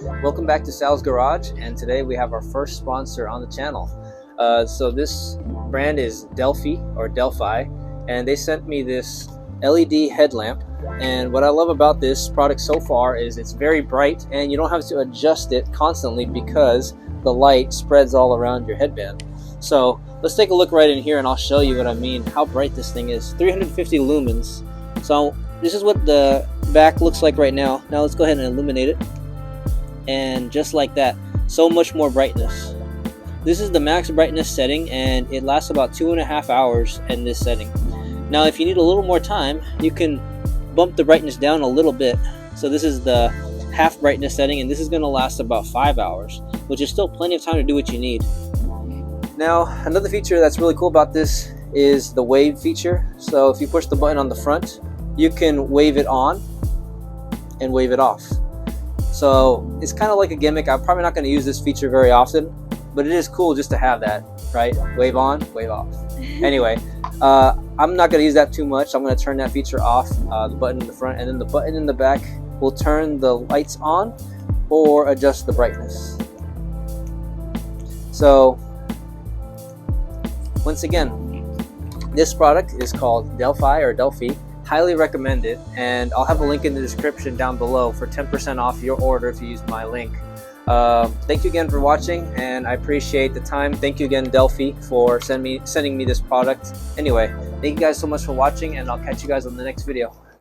Welcome back to Sal's Garage, and today we have our first sponsor on the channel. So this brand is Delphi or Delphi, and they sent me this LED headlamp. And what I love about this product so far is it's very bright, and you don't have to adjust it constantly because the light spreads all around your headband. So let's take a look right in here, and I'll show you what I mean, how bright this thing is. 350 lumens. So this is what the back looks like right now. Now let's go ahead and illuminate it. And just like that, so much more brightness. This is the max brightness setting, and it lasts about 2.5 hours in this setting. Now if you need a little more time, you can bump the brightness down a little bit. So this is the half brightness setting, and this is going to last about 5 hours, which is still plenty of time to do what you need. Now another feature that's really cool about this is the wave feature. So if you push the button on the front, you can wave it on and wave it off. So it's kind of like a gimmick. I'm probably not going to use this feature very often, but it is cool just to have that, right? Wave on, wave off. Anyway, I'm not going to use that too much. I'm going to turn that feature off, the button in the front, and then the button in the back will turn the lights on or adjust the brightness. So once again, this product is called Delphi or Delphi. Highly recommend it, and I'll have a link in the description down below for 10% off your order if you use my link. Thank you again for watching, and I appreciate the time. Thank you again, Delphi, for sending me this product. Anyway, thank you guys so much for watching, and I'll catch you guys on the next video.